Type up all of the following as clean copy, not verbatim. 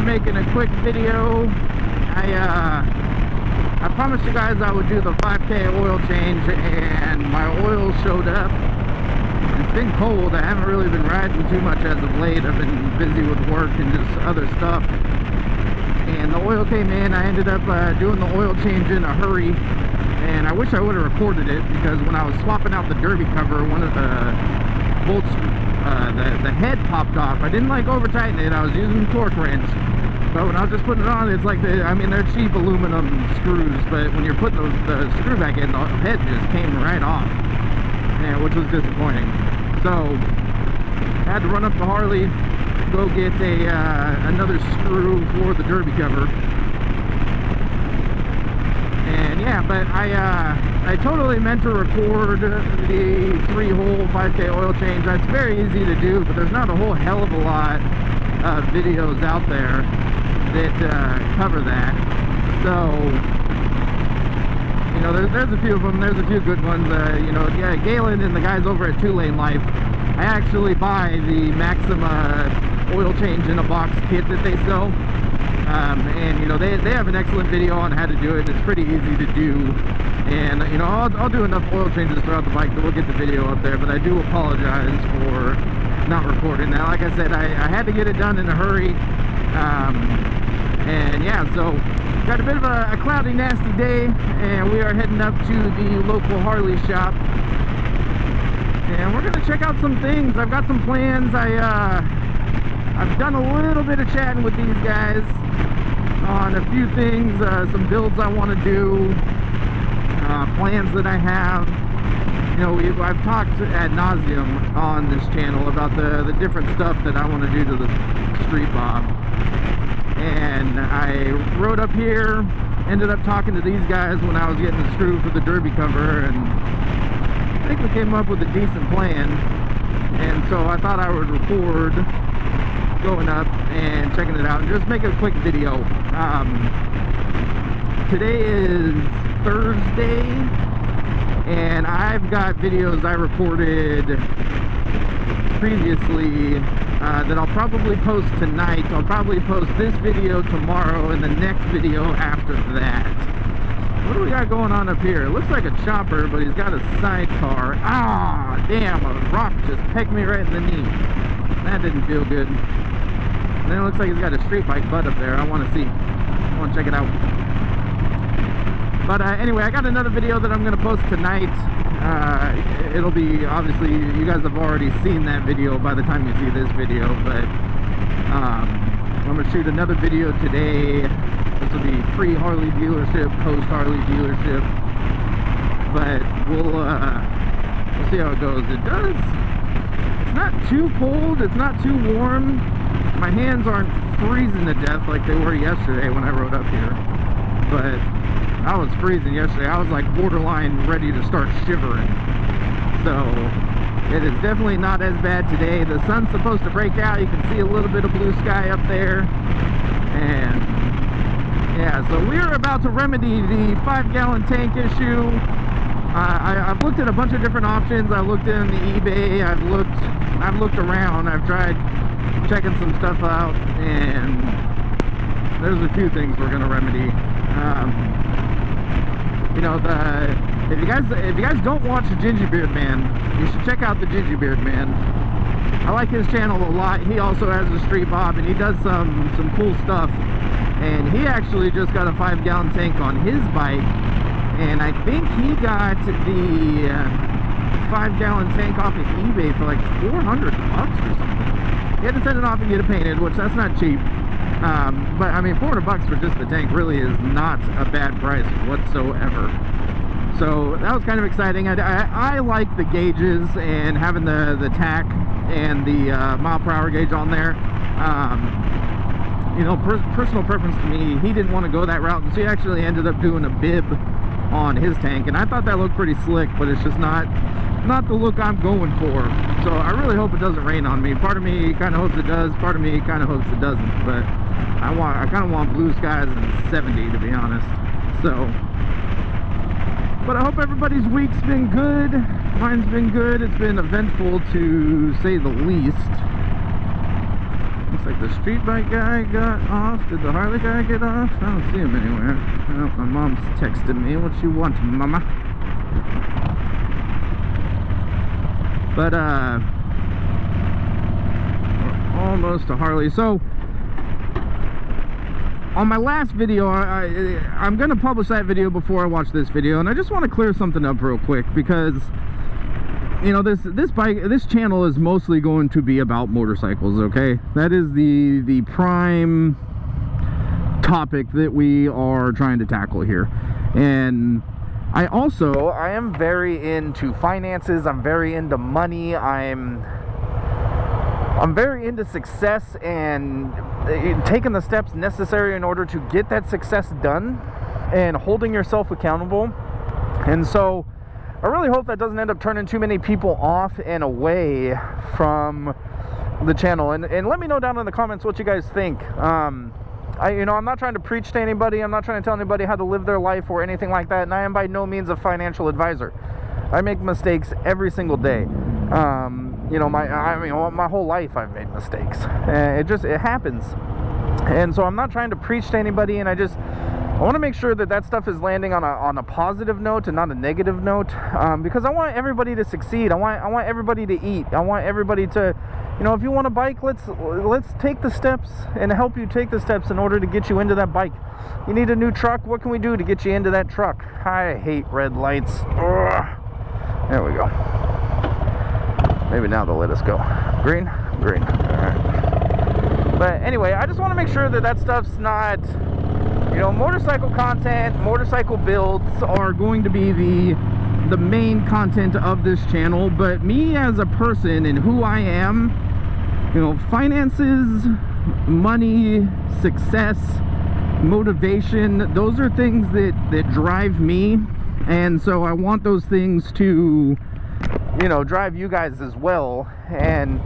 making a quick video. I promised you guys I would do the 5K oil change, and my oil showed up. It's been cold. I haven't really been riding too much as of late. I've been busy with work and just other stuff. And the oil came in. I ended up doing the oil change in a hurry. And I wish I would have recorded it, because when I was swapping out the derby cover, one of the bolts, the head popped off. I didn't like over tighten it. I was using the torque wrench. But when I was just putting it on, it's like I mean, they're cheap aluminum screws, but when you're putting the screw back in, the head just came right off. Yeah, which was disappointing. So, I had to run up to Harley, go get another screw for the derby cover. And yeah, but I totally meant to record the 3-hole 5K oil change. It's very easy to do, but there's not a whole hell of a lot of videos out there that cover that. So, you know, there's a few of them. There's a few good ones. You know, yeah, Galen and the guys over at 2 Lane Life, I actually buy the Maxima oil change in a box kit that they sell. And you know, they have an excellent video on how to do it. It's pretty easy to do, and you know, I'll do enough oil changes throughout the bike that we'll get the video up there. But I do apologize for not recording that. Like I said, I had to get it done in a hurry, and yeah, so got a bit of a cloudy, nasty day, and we are heading up to the local Harley shop, and we're gonna check out some things. I've got some plans. I've done a little bit of chatting with these guys on a few things, some builds I want to do, plans that I have. You know, I've talked ad nauseum on this channel about the different stuff that I want to do to the Street Bob. And I rode up here, ended up talking to these guys when I was getting the screw for the derby cover, and I think we came up with a decent plan. And so I thought I would record going up and checking it out and just make a quick video. Today is Thursday, and I've got videos I recorded previously that I'll probably post tonight. I'll probably post this video tomorrow and the next video after that. What do we got going on up here? It looks like a chopper, but he's got a sidecar. Ah, damn, a rock just pegged me right in the knee. That didn't feel good. And then it looks like he's got a street bike butt up there. I want to see. I want to check it out. But anyway, I got another video that I'm going to post tonight. It'll be, obviously, you guys have already seen that video by the time you see this video. But I'm going to shoot another video today. This will be pre-Harley dealership, post-Harley dealership. But we'll see how it goes. It's not too cold. It's not too warm. My hands aren't freezing to death like they were yesterday when I rode up here. But I was freezing yesterday. I was like borderline ready to start shivering. So it is definitely not as bad today. The sun's supposed to break out. You can see a little bit of blue sky up there. And yeah, so we're about to remedy the 5-gallon tank issue. I've looked at a bunch of different options. I've looked in the eBay. I've looked around. I've tried checking some stuff out, and there's a few things we're gonna remedy. You know, if you guys don't watch the Gingerbeard Man, you should check out the Gingerbeard Man. I like his channel a lot. He also has a Street Bob, and he does some cool stuff. And he actually just got a 5-gallon tank on his bike, and I think he got the 5-gallon tank off of eBay for like $400 or something. He had to send it off and get it painted, which that's not cheap. But I mean, $400 for just the tank really is not a bad price whatsoever. So that was kind of exciting. I like the gauges and having the tack and the mile per hour gauge on there. You know, personal preference to me, he didn't want to go that route, so he actually ended up doing a bib on his tank, and I thought that looked pretty slick, but it's just not the look I'm going for. So I really hope it doesn't rain on me. Part of me kind of hopes it does, part of me kind of hopes it doesn't, but I kind of want blue skies and 70, to be honest. So, but I hope everybody's week's been good. Mine's been good. It's been eventful, to say the least. Looks like the street bike guy got off. Did the Harley guy get off? I don't see him anywhere. Oh, my mom's texted me. What you want, mama? But we're almost to Harley. So on my last video, I'm gonna publish that video before I watch this video, and I just want to clear something up real quick, because you know, this channel is mostly going to be about motorcycles, okay? That is the prime topic that we are trying to tackle here. And I am very into finances. I'm very into money. I'm very into success and taking the steps necessary in order to get that success done and holding yourself accountable. And so I really hope that doesn't end up turning too many people off and away from the channel. And let me know down in the comments what you guys think. I'm not trying to preach to anybody. I'm not trying to tell anybody how to live their life or anything like that. And I am by no means a financial advisor. I make mistakes every single day. My whole life I've made mistakes. It happens. And so I'm not trying to preach to anybody, and I want to make sure that stuff is landing on a positive note and not a negative note, because I want everybody to succeed. I want everybody to eat. I want everybody to, if you want a bike, let's take the steps and help you take the steps in order to get you into that bike. You need a new truck. What can we do to get you into that truck? I hate red lights. Ugh. There we go. Maybe now they'll let us go. Green? Green. All right. But anyway, I just want to make sure that stuff's not, motorcycle content, motorcycle builds are going to be the main content of this channel. But me as a person and who I am, finances, money, success, motivation, those are things that drive me. And so I want those things to, drive you guys as well. And,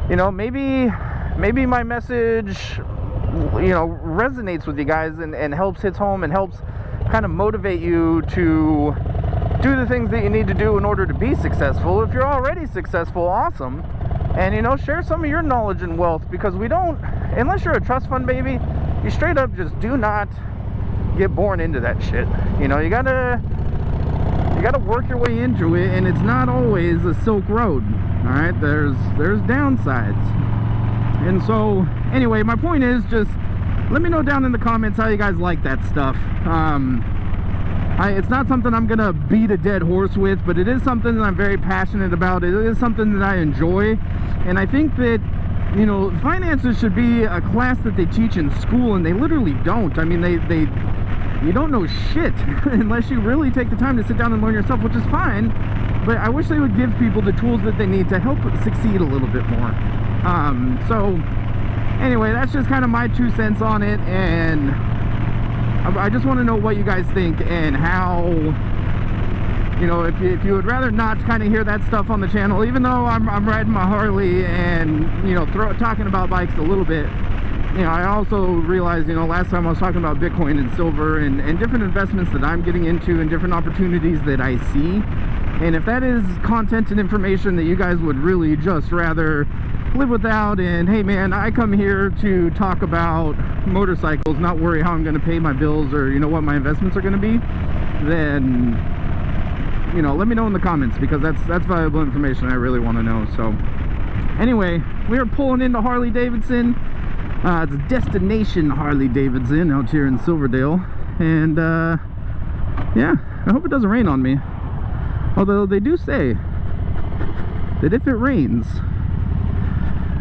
maybe my message, resonates with you guys and hits home and helps kind of motivate you to do the things that you need to do in order to be successful. If you're already successful, awesome. And, share some of your knowledge and wealth, because unless you're a trust fund baby, you straight up just do not get born into that shit. You gotta work your way into it, and it's not always a silk road. All right, there's downsides. And so anyway, my point is, just let me know down in the comments how you guys like that stuff. It's not something I'm gonna beat a dead horse with, but it is something that I'm very passionate about. It is something that I enjoy, and I think that finances should be a class that they teach in school, and they literally don't. I mean, you don't know shit unless you really take the time to sit down and learn yourself, which is fine, but I wish they would give people the tools that they need to help succeed a little bit more. So anyway, that's just kind of my 2 cents on it, and I just want to know what you guys think, and how, if you would rather not kind of hear that stuff on the channel, even though I'm riding my Harley and, talking about bikes a little bit. I also realized, last time I was talking about Bitcoin and silver and different investments that I'm getting into and different opportunities that I see. And if that is content and information that you guys would really just rather live without, and hey man, I come here to talk about motorcycles, not worry how I'm going to pay my bills or what my investments are going to be, then let me know in the comments, because that's valuable information I really want to know. So anyway, we are pulling into Harley Davidson. It's a destination Harley Davidson out here in Silverdale, and yeah, I hope it doesn't rain on me. Although they do say that if it rains,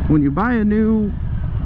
when you buy a new